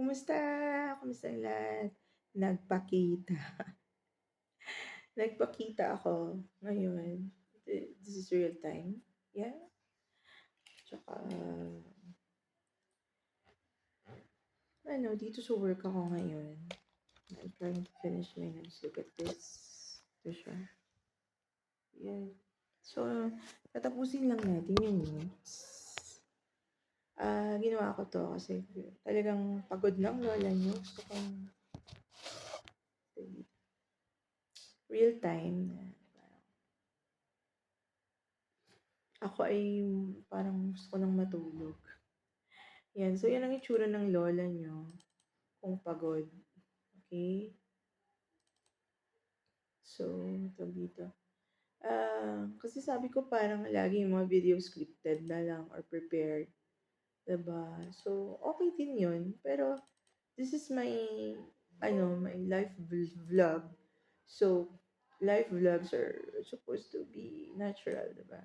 Kumusta? Kumusta ang lahat? Nagpakita. Nagpakita ako ngayon. This is real time. Yeah. Tsaka, dito sa work ako ngayon. I'm trying to finish my notes. Look at this. Ito siya. Yeah. So, tatapusin lang natin yung notes. Ginawa ko to kasi talagang pagod lang lola niyo. Gusto kong real time na ako ay parang gusto ko nang matulog. Yan. So, yan ang itsura ng lola nyo kung pagod. Okay? So, ito dito. Kasi sabi ko parang lagi yung mga video scripted na lang or prepared. Diba? So, okay din yun. Pero, this is my, my life vlog. So, life vlogs are supposed to be natural, diba?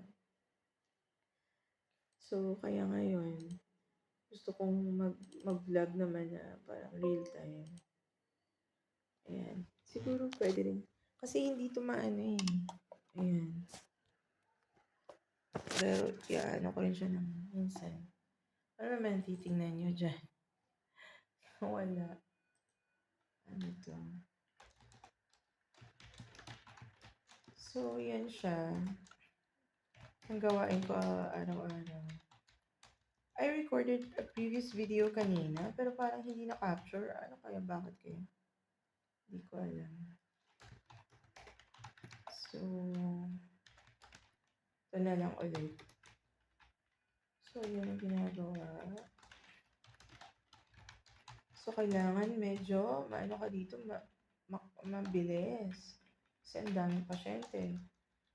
So, kaya ngayon, gusto kong mag-vlog naman na parang real time. Ayan. Siguro pwede rin. Kasi hindi ito maano eh. Ayan. Pero, ano ko rin siya ng minsan. Ano naman titingnan nyo dyan? Wala. Ano to? So, yan siya. Ang gawain ko araw-araw. I recorded a previous video kanina, pero parang hindi na-capture. Ano kaya? Bakit kaya? Hindi ko alam. So, ito na lang ulit. So, yun ang ginagawa. So, kailangan medyo, maano ka dito, mabilis. Kasi ang daming pasyente.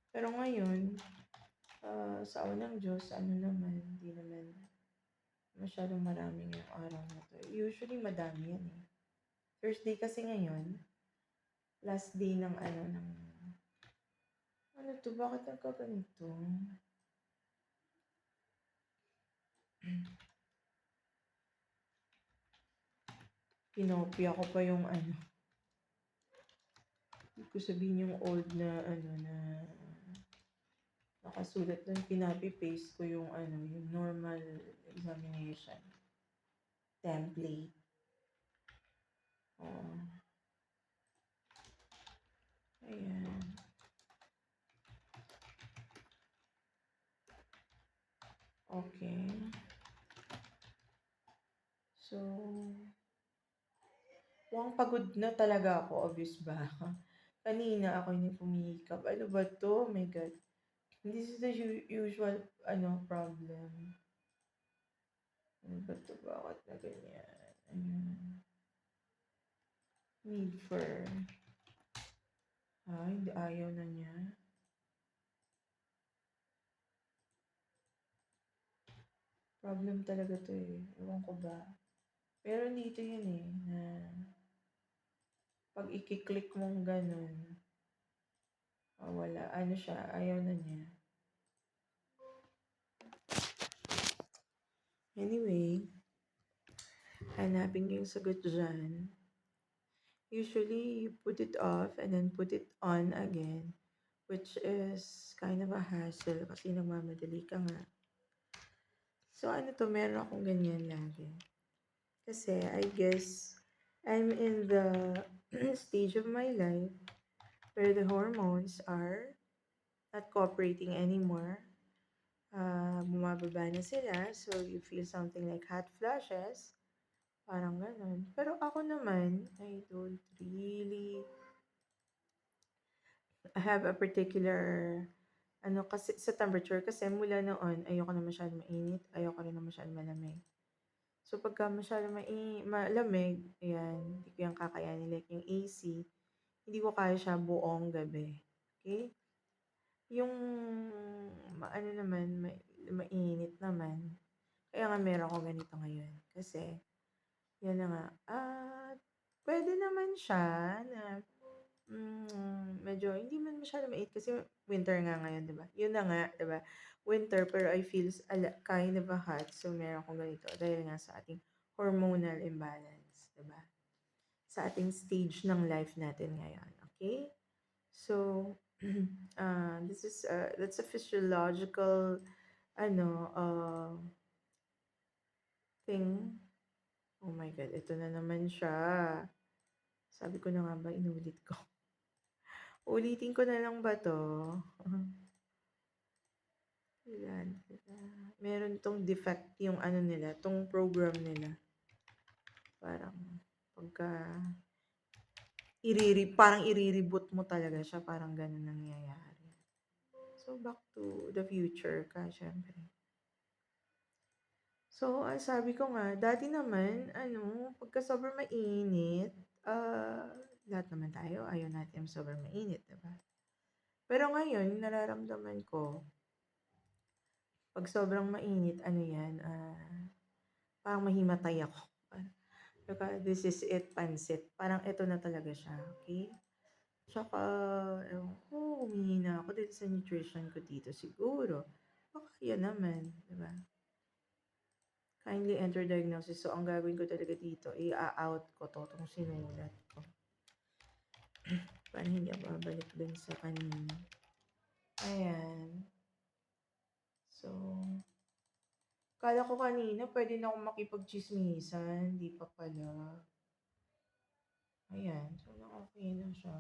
Pero ngayon, sa awa ng Diyos, hindi naman masyadong maraming yung araw na to. Usually, madami yan eh. Thursday kasi ngayon, last day ng ano to, bakit nagkaganito? Pinopia ko pa yung hindi ko sabihin yung old na na nakasulat doon, pinapi-paste ko yung yung normal examination template. Oh. Ayan. Okay. So, pagod na talaga ako, obvious ba? Kanina ako yung pumikap. Ano ba to? Oh my God. This is the usual, problem. Ano ba to? Bakit na ganyan? Need for... hindi ayaw na niya. Problem talaga to eh. Ewan ko ba. Pero dito yun eh, na pag i-click mong ganun, wala. Ano siya, ayaw na niya. Anyway, hanapin ko yung sagot dyan. Usually, you put it off and then put it on again, which is kind of a hassle kasi nagmamadali ka nga. So, meron akong ganyan lagi. Kasi, I guess, I'm in the stage of my life where the hormones are not cooperating anymore. Bumababa na sila, so you feel something like hot flashes. Parang ganun. Pero ako naman, I don't really have a particular, kasi sa temperature, kasi mula noon, ayoko na masyado mainit, ayoko rin na masyado malamig. So, pagka masyado malamig, ayan, hindi ko yung kakayanin. Like yung AC, hindi ko kaya siya buong gabi. Okay? Yung, mainit naman. Kaya nga meron ako ganito ngayon. Kasi, yan na nga. Pwede naman siya na medyo hindi man masyado mainit kasi winter nga ngayon, 'di ba? Yun na nga, 'di ba? Winter pero I feel kind of a hot. So meron akong ganito dahil nga sa ating hormonal imbalance. 'di ba? Sa ating stage ng life natin ngayon, okay? So, this is that's a physiological ano, thing. Oh my God, ito na naman siya. Sabi ko na nga ba, inulit ko. Ulitin ko na lang ba 'to? Kailan kaya meron 'tong defect yung ano nila, 'tong program nila. Parang pagka parang i-re-reboot mo talaga siya, parang gano'n nangyayari. So, back to the future ka siyempre. So, ang sabi ko nga, dati naman ano, pagka sobrang mainit, lahat naman tayo ayaw natin sobrang mainit, 'di ba? Pero ngayon nararamdaman ko, 'pag sobrang mainit ano 'yan, parang mahimatay ako. This is it, pansit. Parang ito na talaga siya, okay? Tsaka, ewan ko, humihina ako dahil sa nutrition ko dito siguro. Baka yan naman, di ba? Kindly enter diagnosis. So, ang gagawin ko talaga dito, i-out ko to, itong sinulat ko. Para hindi ako babalik dun sa kanina. Ayan. So, kala ko kanina pwede na akong makipag-chismisan. Di pa pala. Ayan. So, okay na siya.